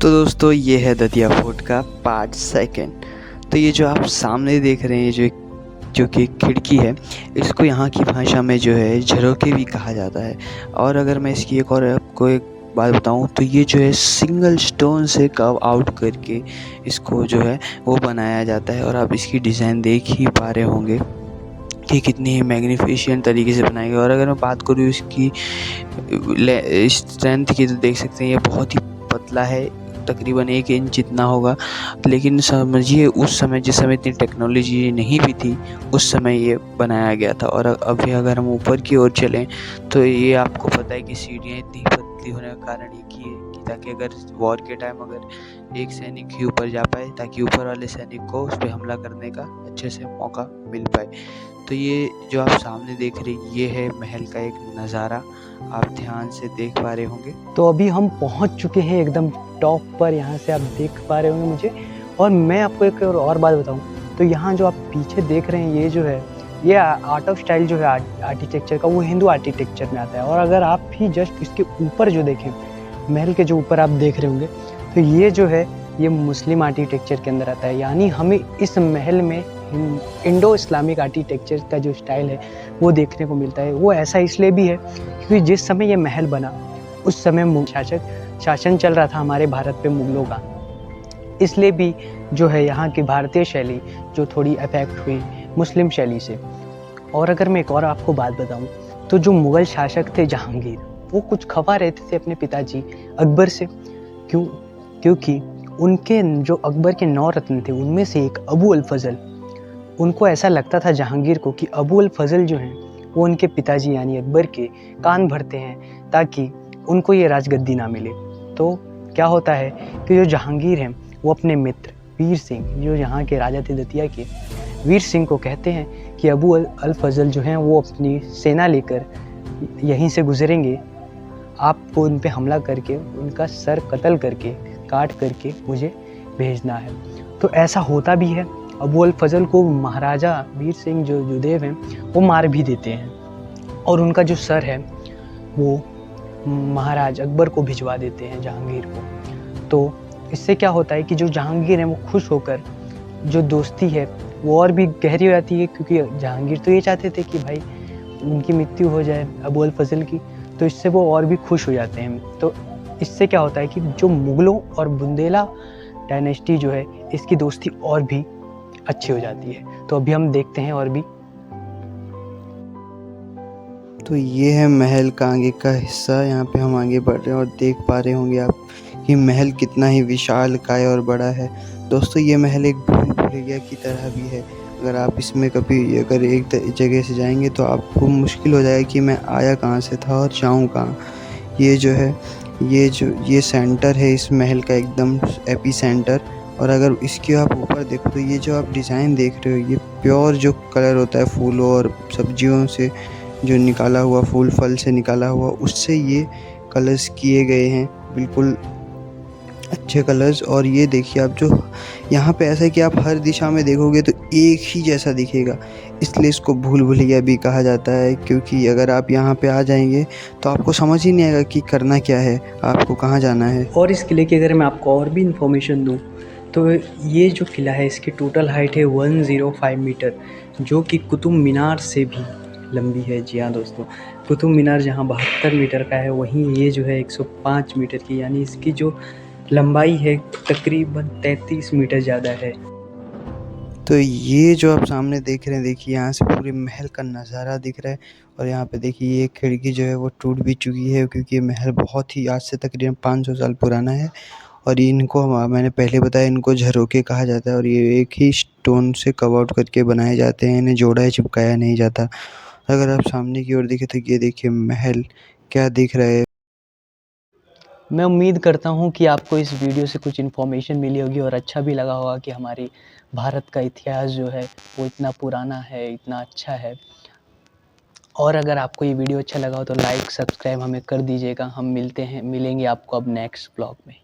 तो दोस्तों ये है दतिया फोर्ट का पार्ट सेकंड। तो ये जो आप सामने देख रहे हैं जो कि खिड़की है, इसको यहाँ की भाषा में जो है झरोखे भी कहा जाता है। और अगर मैं इसकी एक और आपको एक बात बताऊं तो ये जो है सिंगल स्टोन से कर्व आउट करके इसको जो है वो बनाया जाता है। और आप इसकी डिज़ाइन देख ही पा रहे होंगे कि कितनी मैग्निफिसेंट तरीके से बनाई गई। और अगर मैं बात करूँ इसकी स्ट्रेंथ की तो देख सकते हैं ये बहुत ही पतला है, तकरीबन 1 इंच जितना होगा। लेकिन समझिए उस समय जिस समय इतनी टेक्नोलॉजी नहीं भी थी उस समय ये बनाया गया था। और अभी अगर हम ऊपर की ओर चलें तो ये आपको पता है कि सीढ़ियाँ इतनी पतली होने का कारण एक ही है कि ताकि अगर वॉर के टाइम अगर एक सैनिक ही ऊपर जा पाए ताकि ऊपर वाले सैनिक को उस पर हमला करने का अच्छे से मौका मिल पाए। तो ये जो आप सामने देख रहे हैं ये है महल का एक नज़ारा, आप ध्यान से देख पा रहे होंगे। तो अभी हम पहुंच चुके हैं एकदम टॉप पर, यहाँ से आप देख पा रहे होंगे मुझे। और मैं आपको एक और बात बताऊं तो यहाँ जो आप पीछे देख रहे हैं ये जो है ये आर्ट ऑफ स्टाइल जो है आर्किटेक्चर का, वो हिंदू आर्किटेक्चर में आता है। और अगर आप भी जस्ट इसके ऊपर जो देखें, महल के जो ऊपर आप देख रहे होंगे, तो ये जो है ये मुस्लिम आर्किटेक्चर के अंदर आता है। यानी हमें इस महल में इंडो इस्लामिक आर्किटेक्चर का जो स्टाइल है वो देखने को मिलता है। वो ऐसा इसलिए भी है क्योंकि जिस समय ये महल बना उस समय शासन चल रहा था हमारे भारत पे मुगलों का, इसलिए भी जो है यहाँ की भारतीय शैली जो थोड़ी अफेक्ट हुई मुस्लिम शैली से। और अगर मैं एक और आपको बात बताऊँ तो जो मुग़ल शासक थे जहांगीर, वो कुछ खफा रहते थे अपने पिताजी अकबर से। क्योंकि उनके जो अकबर के 9 रत्न थे उनमें से एक अबू अल फजल, उनको ऐसा लगता था जहांगीर को कि अबू अल फजल जो हैं वो उनके पिताजी यानी अकबर के कान भरते हैं ताकि उनको ये राजगद्दी ना मिले। तो क्या होता है कि जो जहांगीर हैं वो अपने मित्र वीर सिंह, जो यहाँ के राजा थे दतिया के, वीर सिंह को कहते हैं कि अबू अल फजल जो हैं वो अपनी सेना लेकर यहीं से गुजरेंगे, आपको उन पे हमला करके उनका सर कत्ल करके काट करके मुझे भेजना है। तो ऐसा होता भी है। अबू अल फजल को महाराजा वीर सिंह जो जुदेव हैं वो मार भी देते हैं और उनका जो सर है वो महाराज अकबर को भिजवा देते हैं जहांगीर को। तो इससे क्या होता है कि जो जहांगीर हैं वो खुश होकर जो दोस्ती है वो और भी गहरी हो जाती है, क्योंकि जहांगीर तो ये चाहते थे कि भाई उनकी मृत्यु हो जाए अबू अल फजल की, तो इससे वो और भी खुश हो जाते हैं। तो इससे क्या होता है कि जो मुग़लों और बुंदेला डायनेस्टी जो है इसकी दोस्ती और भी अच्छी हो जाती है। तो अभी हम देखते हैं और भी। तो ये है महल का आगे का हिस्सा, यहाँ पे हम आगे बढ़ रहे हैं और देख पा रहे होंगे आप कि महल कितना ही विशालकाय और बड़ा है। दोस्तों ये महल एक भूल भुलैया की तरह भी है। अगर आप इसमें कभी अगर एक जगह से जाएंगे तो आपको मुश्किल हो जाएगा कि मैं आया कहाँ से था और जाऊँ कहाँ। ये जो है ये सेंटर है इस महल का, एकदम एपी सेंटर। और अगर इसके आप ऊपर देखो तो ये जो आप डिज़ाइन देख रहे हो ये प्योर जो कलर होता है फूलों और सब्जियों से जो निकाला हुआ, फूल फल से निकाला हुआ, उससे ये कलर्स किए गए हैं, बिल्कुल अच्छे कलर्स। और ये देखिए आप जो यहाँ पे ऐसा है कि आप हर दिशा में देखोगे तो एक ही जैसा दिखेगा, इसलिए इसको भूल भुलैया भी कहा जाता है। क्योंकि अगर आप यहाँ पे आ जाएंगे तो आपको समझ ही नहीं आएगा कि करना क्या है, आपको कहाँ जाना है। और इस किले की अगर मैं आपको और भी इन्फॉर्मेशन दूँ तो ये जो किला है इसकी टोटल हाइट है 105 मीटर, जो कि कुतुब मीनार से भी लंबी है। जी हाँ दोस्तों, कुतुब मीनार जहाँ 72 मीटर का है वहीं ये जो है 105 मीटर की, यानी इसकी जो लंबाई है तकरीबन 33 मीटर ज़्यादा है। तो ये जो आप सामने देख रहे हैं, देखिए यहाँ से पूरे महल का नज़ारा दिख रहा है। और यहाँ पे देखिए ये खिड़की जो है वो टूट भी चुकी है क्योंकि ये महल बहुत ही आज से तकरीबन 500 साल पुराना है। और इनको मैंने पहले बताया इनको झरोखे कहा जाता है और ये एक ही स्टोन से कव आउट करके बनाए जाते हैं, इन्हें जोड़ा या चिपकाया नहीं जाता। अगर आप सामने की ओर देखें तो ये देखिए महल क्या दिख रहा है। मैं उम्मीद करता हूँ कि आपको इस वीडियो से कुछ इन्फॉर्मेशन मिली होगी और अच्छा भी लगा होगा कि हमारी भारत का इतिहास जो है वो इतना पुराना है, इतना अच्छा है। और अगर आपको ये वीडियो अच्छा लगा हो तो लाइक सब्सक्राइब हमें कर दीजिएगा। हम मिलेंगे आपको अब नेक्स्ट ब्लॉग में।